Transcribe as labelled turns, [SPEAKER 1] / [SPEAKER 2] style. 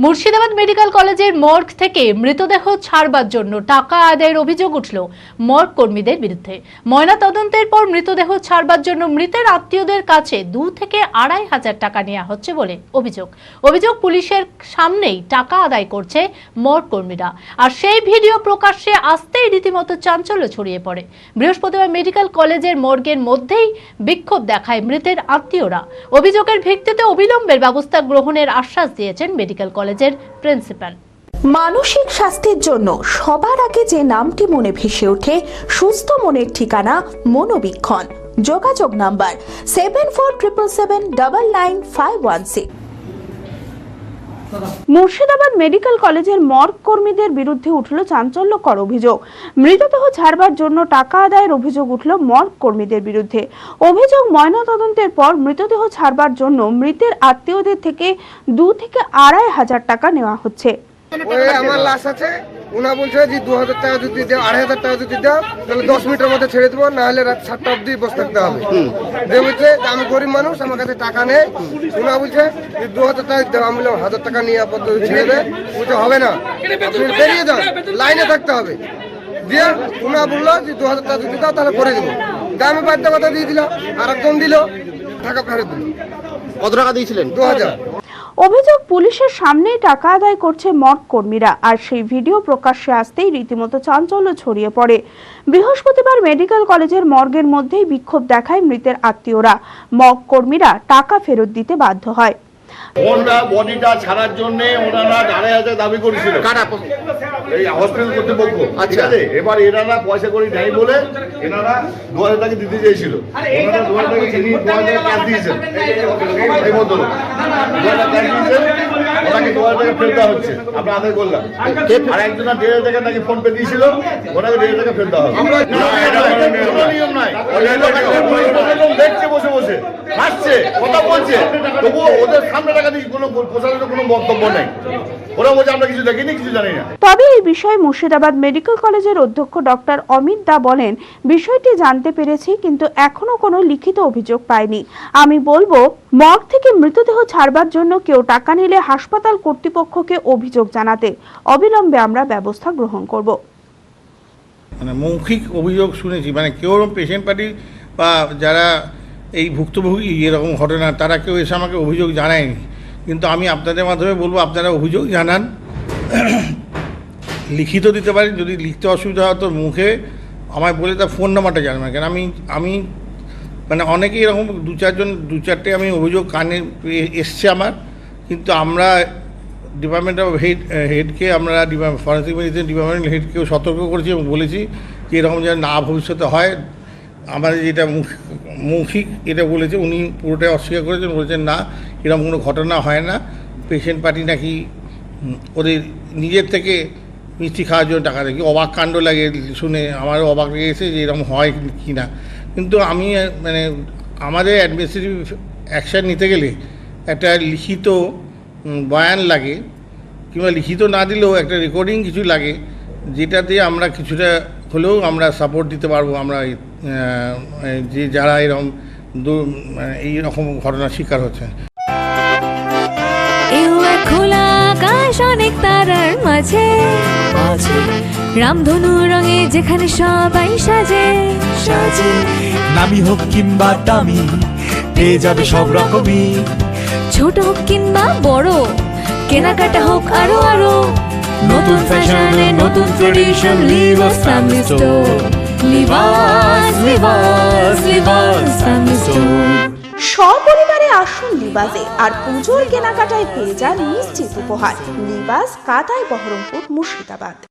[SPEAKER 1] Murshidabad medical কলেজের morgue থেকে মৃতদেহ ছাড়বার জন্য টাকা আদায়ের অভিযোগ উঠল মর্গ কর্মীদের বিরুদ্ধে। ময়নাতদন্তের পর মৃতদেহ ছাড়বার জন্য মৃতের আত্মীয়দের কাছে 2 থেকে 2,500 টাকা নেওয়া হচ্ছে বলে অভিযোগ পুলিশের সামনেই টাকা আদায় করছে মর্গ কর্মীরা। আর সেই ভিডিও প্রকাশ্যে আসতেই রীতিমতো চাঞ্চল্য ছড়িয়ে পড়ে। বৃহস্পতিবার মেডিকেল কলেজের মর্গের মধ্যেই বিক্ষোভ দেখায় মৃতের আত্মীয়রা। অভিযোগের ভিত্তিতে অবিলম্বের ব্যবস্থা গ্রহণের আশ্বাস দিয়েছেন মেডিকেল কলেজের প্রিন্সিপাল।
[SPEAKER 2] মানসিক স্বাস্থ্যের জন্য সবার আগে যে নামটি মনে ভেসে ওঠে সুস্থ মনের ঠিকানা মনোবীক্ষণ। যোগাযোগ নাম্বার 7477799516। মুর্শিদাবাদ মেডিকেল কলেজের মর্গ কর্মীদের বিরুদ্ধে উঠল চাঞ্চল্যকর অভিযোগ। মৃতদেহ ছাড়বার জন্য টাকা আদায়ের অভিযোগ উঠল মর্গ কর্মীদের বিরুদ্ধে। অভিযোগ, ময়নাতদন্তের পর মৃতদেহ ছাড়বার জন্য মৃতের আত্মীয়দের থেকে 2 থেকে 2,500 টাকা নেওয়া হচ্ছে।
[SPEAKER 3] আমার লাশ আছে, ওনা বলছে যে 2,000 টাকা যদি দাও, 2,500 টাকা যদি দাও তাহলে 10 মিনিটের মধ্যে ছেড়ে দেবো, না হলে রাত 7টা অবধি বসে থাকতে হবে। বলছে আমি গরিব মানুষ, আমার কাছে টাকা নেই। ওনা বলছে যে 2,000 টাকা দাও। আমি বললাম 1,000 টাকা নিয়ে আপাতত ছেড়ে দেয়। বলছে হবে না, আপনি বেরিয়ে যান, লাইনে থাকতে হবে। দিয়ে ওনা বললো যে 2,000 টাকা যদি দাও তাহলে করে দেবো। আমি বাধ্য কথা দিয়ে দিলাম, আর একজন দিল, টাকা ফেরত দিল।
[SPEAKER 4] কত টাকা দিয়েছিলেন?
[SPEAKER 3] 2,000।
[SPEAKER 2] অভিযোগ, পুলিশের সামনেই টাকা আদায় করছে মর্গ কর্মীরা। আর সেই ভিডিও প্রকাশ্যে আসতেই রীতিমতো চাঞ্চল্য ছড়িয়ে পড়ে। বৃহস্পতিবার মেডিকেল কলেজের মর্গের মধ্যেই বিক্ষোভ দেখায় মৃতের আত্মীয়রা। মর্গ কর্মীরা টাকা ফেরত দিতে বাধ্য হয়।
[SPEAKER 5] ওনারা বডিটা ছাড়ার জন্য ওনারা 2,500 দাবি করেছিল, এই হসপিটাল কর্তৃপক্ষ। আচ্ছা, এবার এনারা পয়সা করে নেই বলে এনারা 2,000 টাকা দিতে চেয়েছিল। ওনারা 2,000 টাকা চিনি 2,000 টাকা ক্যাশ দিয়েছেন। এই মতো 2,000 টাকা ক্যাশ দিয়েছেন, ওনাকে 2,000 টাকা ফেরত দেওয়া হচ্ছে। আমরা আদায় করলাম। আর একজনের 1,500 টাকা নাকি ফোন পে দিয়েছিল, ওনাকে 1,500 টাকা ফেরত দেওয়া হবে। কোনো নিয়ম নাই। দেখছে বসে বসে, হাসছে, কথা বলছে, তবুও ওদের সামনে টাকা দিয়ে কোনো প্রশাসনের কোনো বক্তব্য নেই। ওরা বলছে আমরা কিছু দেখিনি, কিছু জানি না।
[SPEAKER 2] তবে এই বিষয়ে মুর্শিদাবাদ মেডিকেল কলেজের অধ্যক্ষ ডক্টর অমিত দা বলেন, বিষয়টি জানতে পেরেছি, কিন্তু এখনো কোনো লিখিত অভিযোগ পাইনি। আমি বলবো, মর্গ থেকে মৃতদেহ ছাড়বার জন্য কেউ টাকা নিলে হাসপাতাল কর্তৃপক্ষকে অভিযোগ জানাতে। অবিলম্বে আমরা ব্যবস্থা গ্রহণ করব।
[SPEAKER 6] মানে মৌখিক অভিযোগ শুনেছি, মানে কেউ পেশেন্ট পার্টি বা যারা এই ভুক্তভোগী এরকম ঘটনা তারা কেউ এসে আমাকে অভিযোগ জানায়নি। কিন্তু আমি আপনাদের মাধ্যমে বলবো, আপনারা অভিযোগ জানান, লিখিত দিতে পারেন। যদি লিখতে অসুবিধা হয় তো মুখে আমায় বলে তার ফোন নাম্বারটা জানবেন। কেন আমি মানে অনেকেই এরকম 2-4টে আমি অভিযোগ কানে এসছে আমার। কিন্তু আমরা ডিপার্টমেন্ট অফ হেডকে আমরা ফরেন্সিক মেডিসিন ডিপার্টমেন্টের হেডকেও সতর্ক করেছি এবং বলেছি যে এরকম যেন না ভবিষ্যতে হয়। আমাদের যেটা মৌখিক এটা বলেছে, উনি পুরোটাই অস্বীকার করেছেন, বলেছেন না এরকম কোনো ঘটনা হয় না। পেশেন্ট পার্টি নাকি ওদের নিজের থেকে মিষ্টি খাওয়ার জন্য টাকা দেয়। অবাক কাণ্ড লাগে শুনে, আমারও অবাক লেগেছে যে এরকম হয় কি না। কিন্তু আমি মানে আমাদের অ্যাডমিনিস্ট্রেটিভ অ্যাকশান নিতে গেলে একটা লিখিত বয়ান লাগে, কিংবা লিখিত না দিলেও একটা রেকর্ডিং কিছু লাগে, যেটা দিয়ে আমরা কিছুটা হলেও আমরা সাপোর্ট দিতে পারবো। আমরা যে যারা এইরকম ঘটনার শিকার হচ্ছে।
[SPEAKER 7] খোলা আকাশ অনেক তারার মাঝে, রামধনু রঙে যেখানে সবাই সাজে সাজে।
[SPEAKER 8] নামি হোক কিংবা দামি, পেয়ে যাবে সব রকমই।
[SPEAKER 7] ছোট হোক কিংবা বড়, কেনাকাটা হোক আরো আরো।
[SPEAKER 8] নতুন ফ্যাশনে নতুন tradition, Libas family store. Libas Libas Libas family store.
[SPEAKER 2] সপরিবারে আসুন লিবাসে, আর পুজোর কেনাকাটায় পেয়ে যান নিশ্চিত উপহার। লিবাস, কাটাই, বহরমপুর, মুর্শিদাবাদ।